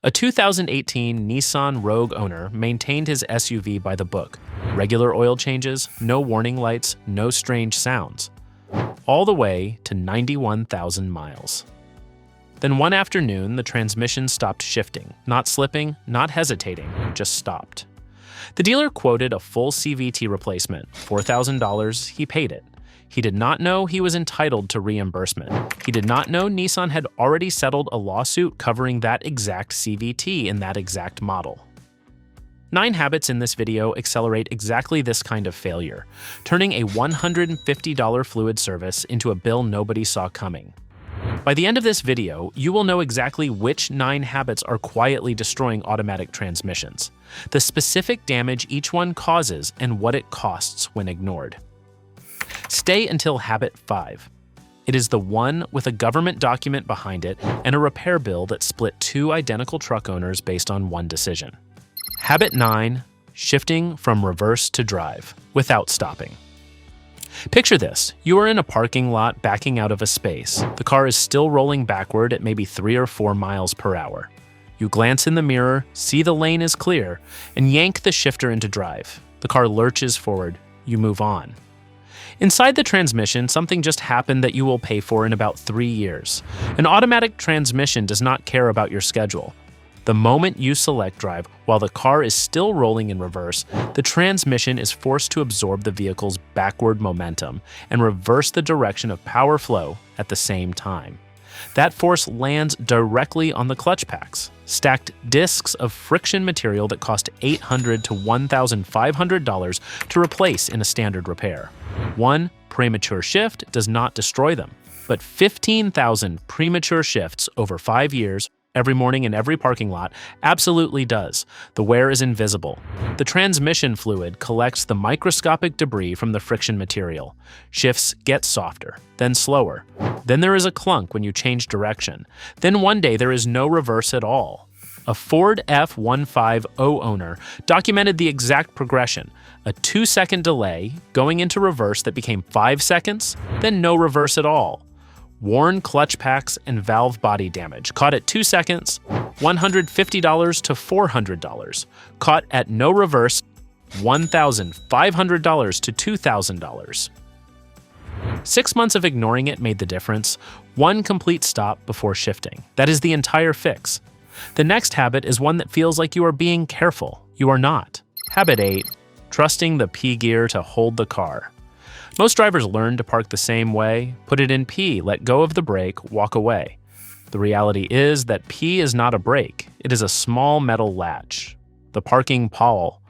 A 2018 Nissan Rogue owner maintained his SUV by the book. Regular oil changes, no warning lights, no strange sounds. All the way to 91,000 miles. Then one afternoon, the transmission stopped shifting, not slipping, not hesitating, just stopped. The dealer quoted a full CVT replacement, $4,000, he paid it. He did not know he was entitled to reimbursement. He did not know Nissan had already settled a lawsuit covering that exact CVT in that exact model. 9 habits in this video accelerate exactly this kind of failure, turning a $150 fluid service into a bill nobody saw coming. By the end of this video, you will know exactly which 9 habits are quietly destroying automatic transmissions, the specific damage each one causes, and what it costs when ignored. Stay until habit 5. It is the one with a government document behind it and a repair bill that split 2 identical truck owners based on one decision. Habit 9. Shifting from reverse to drive without stopping. Picture this. You are in a parking lot backing out of a space. The car is still rolling backward at maybe 3 or 4 miles per hour. You glance in the mirror, see the lane is clear, and yank the shifter into drive. The car lurches forward. You move on. Inside the transmission, something just happened that you will pay for in about 3 years. An automatic transmission does not care about your schedule. The moment you select drive, while the car is still rolling in reverse, the transmission is forced to absorb the vehicle's backward momentum and reverse the direction of power flow at the same time. That force lands directly on the clutch packs, stacked discs of friction material that cost $800 to $1,500 to replace in a standard repair. One premature shift does not destroy them, but 15,000 premature shifts over 5 years, every morning in every parking lot, absolutely does. The wear is invisible. The transmission fluid collects the microscopic debris from the friction material. Shifts get softer, then slower. Then there is a clunk when you change direction. Then one day there is no reverse at all. A Ford F-150 owner documented the exact progression, a 2-second delay going into reverse that became 5 seconds, then no reverse at all. Worn clutch packs and valve body damage, caught at 2 seconds, $150 to $400. Caught at no reverse, $1,500 to $2,000. 6 months of ignoring it made the difference. 1 complete stop before shifting. That is the entire fix. The next habit is one that feels like you are being careful. You are not. Habit 8. Trusting the P gear to hold the car. Most drivers learn to park the same way, put it in P, let go of the brake, walk away. The reality is that P is not a brake. It is a small metal latch, the parking pawl,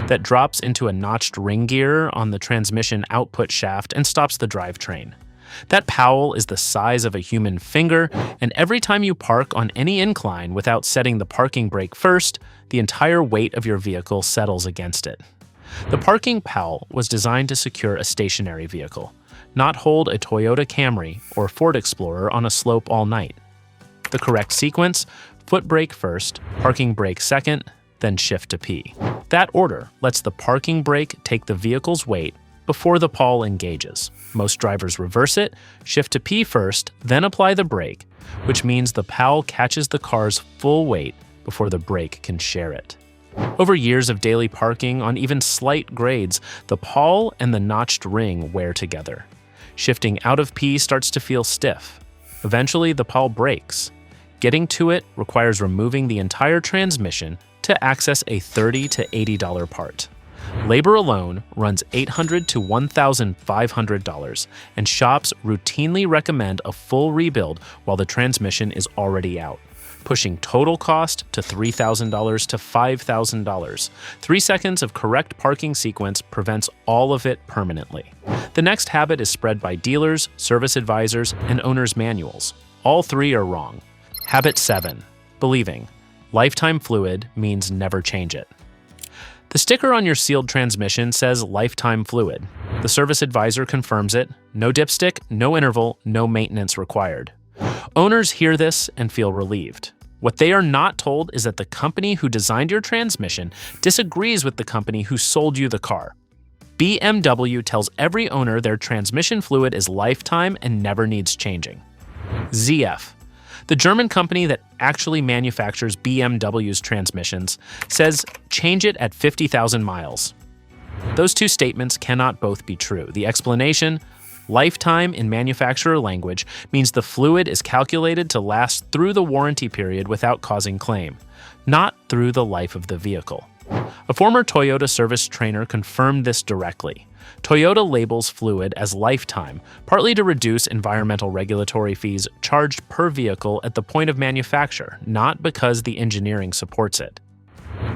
that drops into a notched ring gear on the transmission output shaft and stops the drivetrain. That powell is the size of a human finger, and every time you park on any incline without setting the parking brake first, the entire weight of your vehicle settles against it. The parking powell was designed to secure a stationary vehicle, not hold a Toyota Camry or Ford Explorer on a slope all night. The correct sequence: foot brake first, parking brake second, then shift to P. That order lets the parking brake take the vehicle's weight before the pawl engages. Most drivers reverse it, shift to P first, then apply the brake, which means the powell catches the car's full weight before the brake can share it. Over years of daily parking on even slight grades, the pawl and the notched ring wear together. Shifting out of P starts to feel stiff. Eventually, the pawl breaks. Getting to it requires removing the entire transmission to access a $30 to $80 part. Labor alone runs $800 to $1,500, and shops routinely recommend a full rebuild while the transmission is already out, pushing total cost to $3,000 to $5,000. 3 seconds of correct parking sequence prevents all of it permanently. The next habit is spread by dealers, service advisors, and owners' manuals. All 3 are wrong. Habit 7. Believing. Lifetime fluid means never change it. The sticker on your sealed transmission says lifetime fluid. The service advisor confirms it. No dipstick, no interval, no maintenance required. Owners hear this and feel relieved. What they are not told is that the company who designed your transmission disagrees with the company who sold you the car. BMW tells every owner their transmission fluid is lifetime and never needs changing. ZF. The German company that actually manufactures BMW's transmissions says change it at 50,000 miles. Those two statements cannot both be true. The explanation, lifetime in manufacturer language, means the fluid is calculated to last through the warranty period without causing claim, not through the life of the vehicle. A former Toyota service trainer confirmed this directly. Toyota labels fluid as lifetime, partly to reduce environmental regulatory fees charged per vehicle at the point of manufacture, not because the engineering supports it.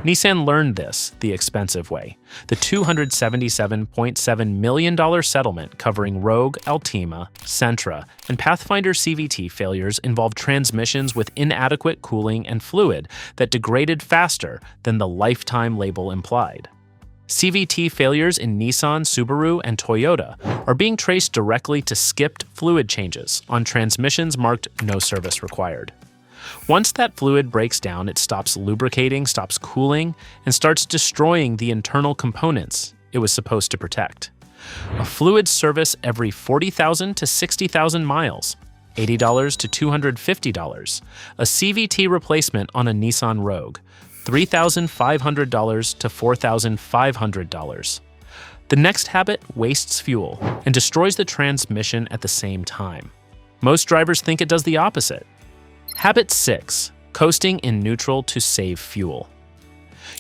Nissan learned this the expensive way. The $277.7 million settlement covering Rogue, Altima, Sentra, and Pathfinder CVT failures involved transmissions with inadequate cooling and fluid that degraded faster than the lifetime label implied. CVT failures in Nissan, Subaru, and Toyota are being traced directly to skipped fluid changes on transmissions marked "No service required." Once that fluid breaks down, it stops lubricating, stops cooling, and starts destroying the internal components it was supposed to protect. A fluid service every 40,000 to 60,000 miles, $80 to $250. A CVT replacement on a Nissan Rogue, $3,500 to $4,500. The next habit wastes fuel and destroys the transmission at the same time. Most drivers think it does the opposite. Habit 6. Coasting in neutral to save fuel.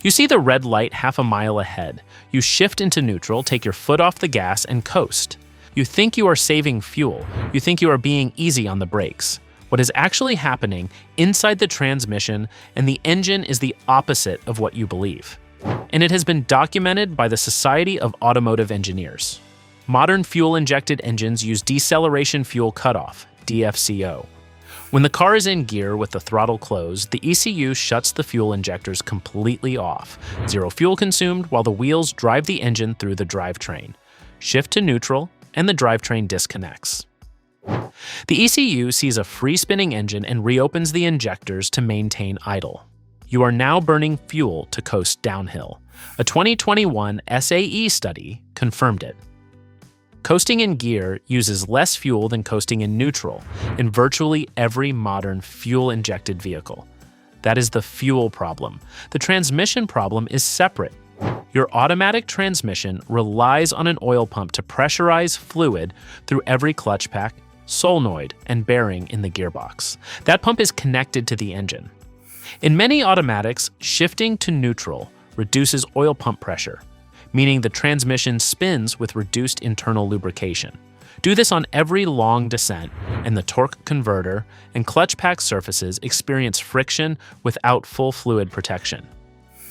You see the red light half a mile ahead. You shift into neutral, take your foot off the gas, and coast. You think you are saving fuel. You think you are being easy on the brakes. What is actually happening inside the transmission and the engine is the opposite of what you believe. And it has been documented by the Society of Automotive Engineers. Modern fuel-injected engines use deceleration fuel cutoff, DFCO. When the car is in gear with the throttle closed, the ECU shuts the fuel injectors completely off. Zero fuel consumed while the wheels drive the engine through the drivetrain. Shift to neutral, and the drivetrain disconnects. The ECU sees a free-spinning engine and reopens the injectors to maintain idle. You are now burning fuel to coast downhill. A 2021 SAE study confirmed it. Coasting in gear uses less fuel than coasting in neutral in virtually every modern fuel-injected vehicle. That is the fuel problem. The transmission problem is separate. Your automatic transmission relies on an oil pump to pressurize fluid through every clutch pack, solenoid, and bearing in the gearbox. That pump is connected to the engine. In many automatics, shifting to neutral reduces oil pump pressure, meaning the transmission spins with reduced internal lubrication. Do this on every long descent, and the torque converter and clutch pack surfaces experience friction without full fluid protection.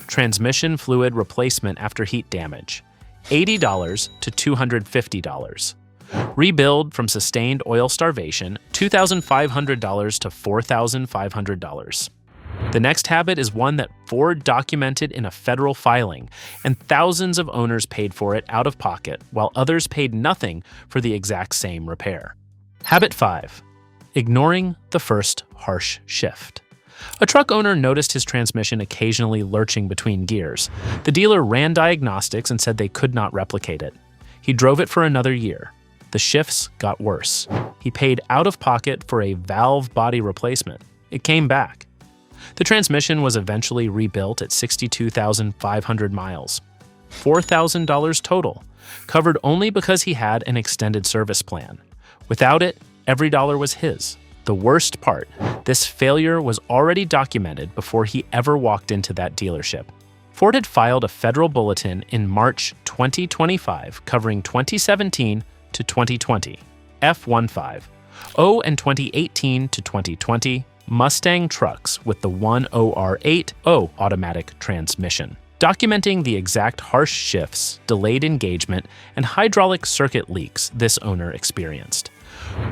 Transmission fluid replacement after heat damage, $80 to $250. Rebuild from sustained oil starvation, $2,500 to $4,500. The next habit is one that Ford documented in a federal filing, and thousands of owners paid for it out of pocket, while others paid nothing for the exact same repair. Habit 5. Ignoring the first harsh shift. A truck owner noticed his transmission occasionally lurching between gears. The dealer ran diagnostics and said they could not replicate it. He drove it for another year. The shifts got worse. He paid out of pocket for a valve body replacement. It came back. The transmission was eventually rebuilt at 62,500 miles. $4,000 total, covered only because he had an extended service plan. Without it, every dollar was his. The worst part, this failure was already documented before he ever walked into that dealership. Ford had filed a federal bulletin in March 2025 covering 2017 to 2020, F15, and 2018 to 2020, Mustang trucks with the 1OR8O automatic transmission, documenting the exact harsh shifts, delayed engagement, and hydraulic circuit leaks this owner experienced.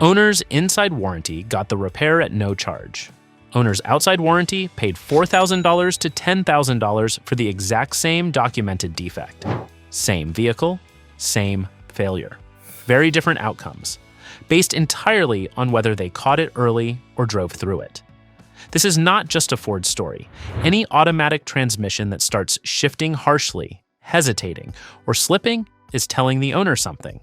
Owners inside warranty got the repair at no charge. Owners outside warranty paid $4,000 to $10,000 for the exact same documented defect. Same vehicle, same failure. Very different outcomes, based entirely on whether they caught it early or drove through it. This is not just a Ford story. Any automatic transmission that starts shifting harshly, hesitating, or slipping is telling the owner something.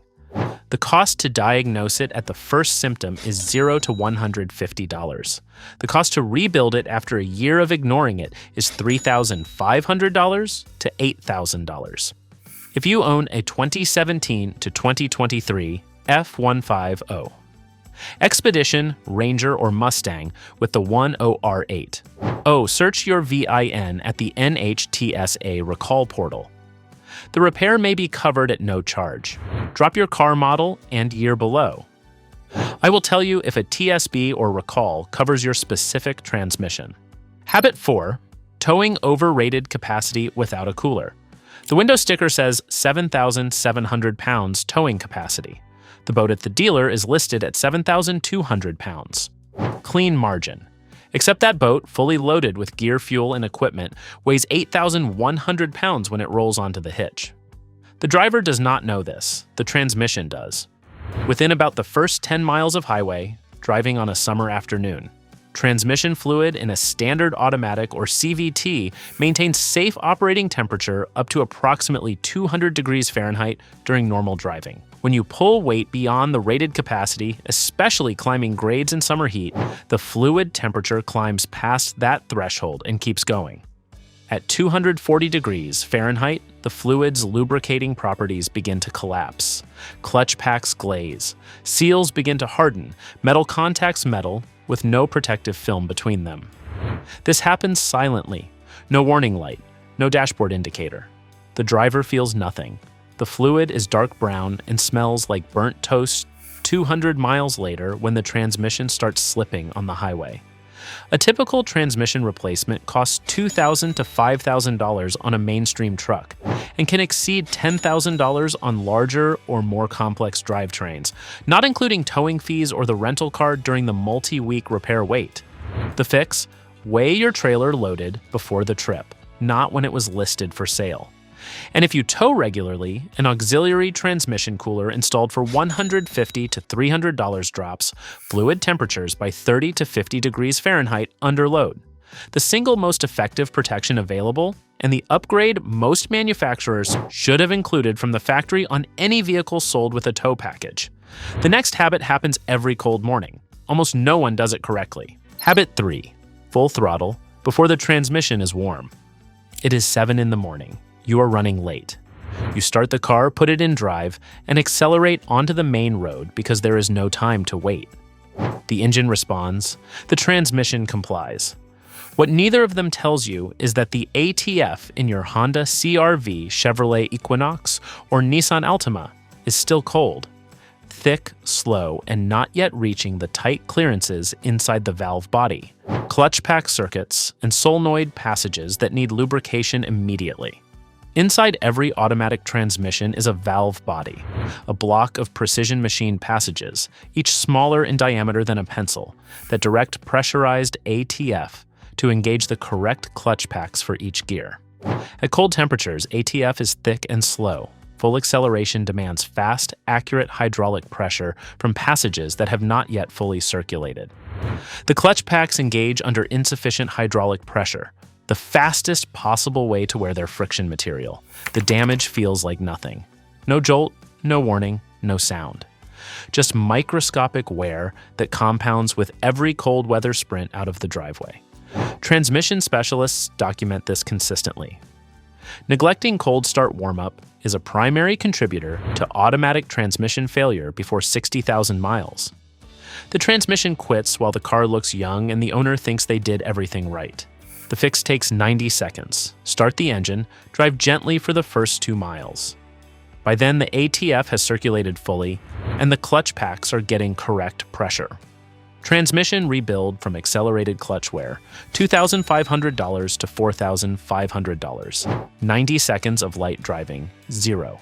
The cost to diagnose it at the first symptom is $0 to $150. The cost to rebuild it after a year of ignoring it is $3,500 to $8,000. If you own a 2017 to 2023 F150, Expedition, Ranger, or Mustang with the 10R8. Search your VIN at the NHTSA recall portal. The repair may be covered at no charge. Drop your car model and year below. I will tell you if a TSB or recall covers your specific transmission. Habit 4. Towing overrated capacity without a cooler. The window sticker says 7,700 pounds towing capacity. The boat at the dealer is listed at 7,200 pounds. Clean margin. Except that boat, fully loaded with gear, fuel, and equipment, weighs 8,100 pounds when it rolls onto the hitch. The driver does not know this. The transmission does. Within about the first 10 miles of highway, driving on a summer afternoon, transmission fluid in a standard automatic or CVT maintains safe operating temperature up to approximately 200 degrees Fahrenheit during normal driving. When you pull weight beyond the rated capacity, especially climbing grades in summer heat, the fluid temperature climbs past that threshold and keeps going. At 240 degrees Fahrenheit, the fluid's lubricating properties begin to collapse. Clutch packs glaze. Seals begin to harden. Metal contacts metal with no protective film between them. This happens silently. No warning light. No dashboard indicator. The driver feels nothing. The fluid is dark brown and smells like burnt toast 200 miles later when the transmission starts slipping on the highway. A typical transmission replacement costs $2,000 to $5,000 on a mainstream truck and can exceed $10,000 on larger or more complex drivetrains, not including towing fees or the rental car during the multi-week repair wait. The fix? Weigh your trailer loaded before the trip, not when it was listed for sale. And if you tow regularly, an auxiliary transmission cooler installed for $150 to $300 drops fluid temperatures by 30 to 50 degrees Fahrenheit under load. The single most effective protection available, and the upgrade most manufacturers should have included from the factory on any vehicle sold with a tow package. The next habit happens every cold morning. Almost no one does it correctly. Habit 3. Full throttle before the transmission is warm. It is 7 in the morning. You are running late. You start the car, put it in drive, and accelerate onto the main road because there is no time to wait. The engine responds. The transmission complies. What neither of them tells you is that the ATF in your Honda CR-V, Chevrolet Equinox, or Nissan Altima is still cold, thick, slow, and not yet reaching the tight clearances inside the valve body, clutch pack circuits, and solenoid passages that need lubrication immediately. Inside every automatic transmission is a valve body, a block of precision machined passages, each smaller in diameter than a pencil, that direct pressurized ATF to engage the correct clutch packs for each gear. At cold temperatures, ATF is thick and slow. Full acceleration demands fast, accurate hydraulic pressure from passages that have not yet fully circulated. The clutch packs engage under insufficient hydraulic pressure, the fastest possible way to wear their friction material. The damage feels like nothing. No jolt, no warning, no sound. Just microscopic wear that compounds with every cold weather sprint out of the driveway. Transmission specialists document this consistently. Neglecting cold start warm-up is a primary contributor to automatic transmission failure before 60,000 miles. The transmission quits while the car looks young and the owner thinks they did everything right. The fix takes 90 seconds. Start the engine, drive gently for the first 2 miles. By then, the ATF has circulated fully, and the clutch packs are getting correct pressure. Transmission rebuild from accelerated clutch wear, $2,500 to $4,500. 90 seconds of light driving, 0.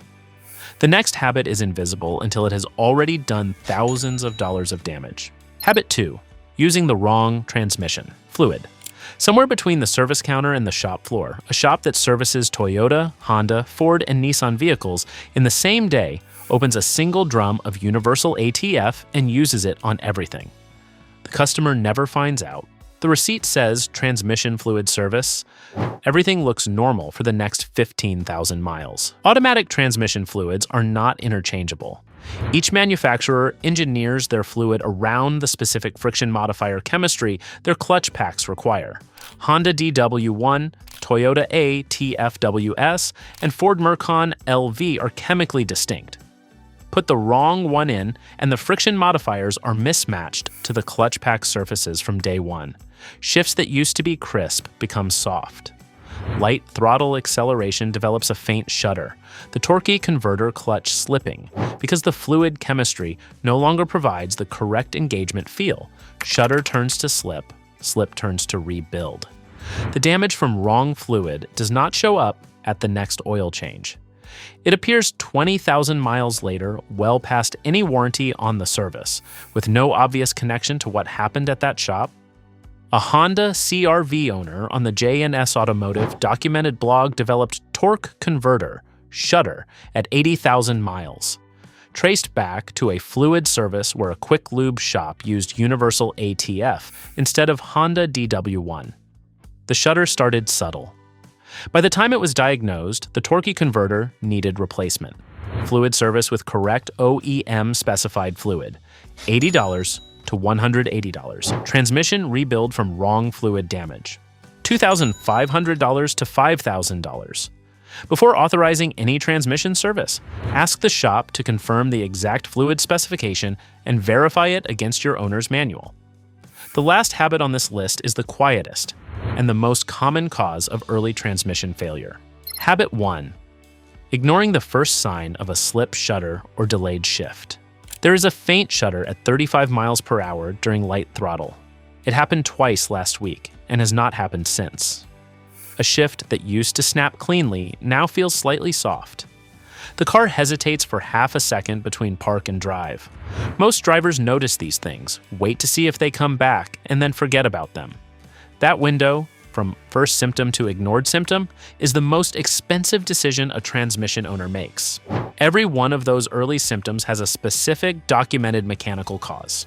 The next habit is invisible until it has already done thousands of dollars of damage. Habit 2. Using the wrong transmission, fluid. Somewhere between the service counter and the shop floor, a shop that services Toyota, Honda, Ford, and Nissan vehicles in the same day opens a single drum of universal ATF and uses it on everything. The customer never finds out. The receipt says transmission fluid service. Everything looks normal for the next 15,000 miles. Automatic transmission fluids are not interchangeable. Each manufacturer engineers their fluid around the specific friction modifier chemistry their clutch packs require. Honda DW1, Toyota ATFWS, and Ford Mercon LV are chemically distinct. Put the wrong one in, and the friction modifiers are mismatched to the clutch pack surfaces from day one. Shifts that used to be crisp become soft. Light throttle acceleration develops a faint shudder, the torquey converter clutch slipping, because the fluid chemistry no longer provides the correct engagement feel. Shudder turns to slip, slip turns to rebuild. The damage from wrong fluid does not show up at the next oil change. It appears 20,000 miles later, well past any warranty on the service, with no obvious connection to what happened at that shop. A Honda CR-V owner on the J&S Automotive documented blog developed torque converter, shudder, at 80,000 miles, traced back to a fluid service where a quick lube shop used universal ATF instead of Honda DW1. The shudder started subtle. By the time it was diagnosed, the torquey converter needed replacement. Fluid service with correct OEM-specified fluid, $80 to $180. Transmission rebuild from wrong fluid damage, $2,500 to $5,000. Before authorizing any transmission service, ask the shop to confirm the exact fluid specification and verify it against your owner's manual. The last habit on this list is the quietest and the most common cause of early transmission failure. Habit 1. Ignoring the first sign of a slip shudder or delayed shift. There is a faint shudder at 35 miles per hour during light throttle. It happened twice last week and has not happened since. A shift that used to snap cleanly now feels slightly soft. The car hesitates for half a second between park and drive. Most drivers notice these things, wait to see if they come back, and then forget about them. That window, from first symptom to ignored symptom, is the most expensive decision a transmission owner makes. Every one of those early symptoms has a specific documented mechanical cause.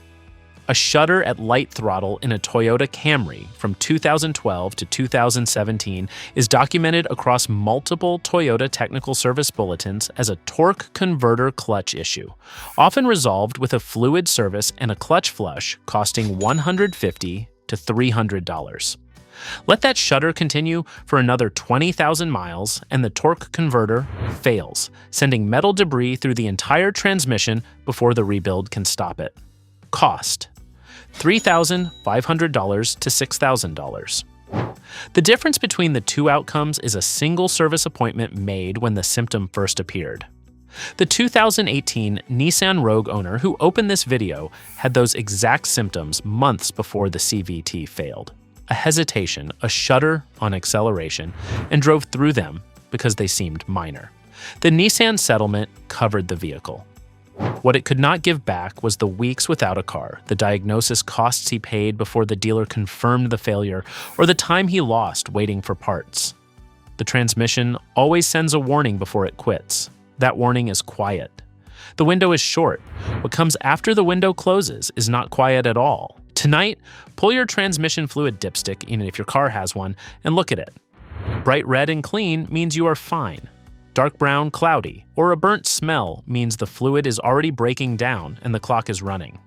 A shudder at light throttle in a Toyota Camry from 2012 to 2017 is documented across multiple Toyota technical service bulletins as a torque converter clutch issue, often resolved with a fluid service and a clutch flush costing $150 to $300. Let that shudder continue for another 20,000 miles and the torque converter fails, sending metal debris through the entire transmission before the rebuild can stop it. Cost: $3,500 to $6,000. The difference between the two outcomes is a single service appointment made when the symptom first appeared. The 2018 Nissan Rogue owner who opened this video had those exact symptoms months before the CVT failed. A hesitation, a shudder on acceleration, and drove through them because they seemed minor. The Nissan settlement covered the vehicle. What it could not give back was the weeks without a car, the diagnosis costs he paid before the dealer confirmed the failure, or the time he lost waiting for parts. The transmission always sends a warning before it quits. That warning is quiet. The window is short. What comes after the window closes is not quiet at all. Tonight, pull your transmission fluid dipstick, even if your car has one, and look at it. Bright red and clean means you are fine. Dark brown, cloudy, or a burnt smell means the fluid is already breaking down and the clock is running.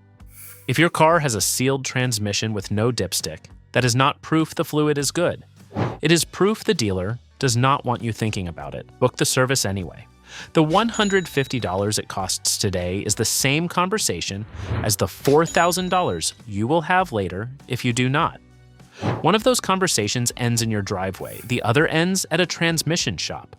If your car has a sealed transmission with no dipstick, that is not proof the fluid is good. It is proof the dealer does not want you thinking about it. Book the service anyway. The $150 it costs today is the same conversation as the $4,000 you will have later if you do not. One of those conversations ends in your driveway, the other ends at a transmission shop.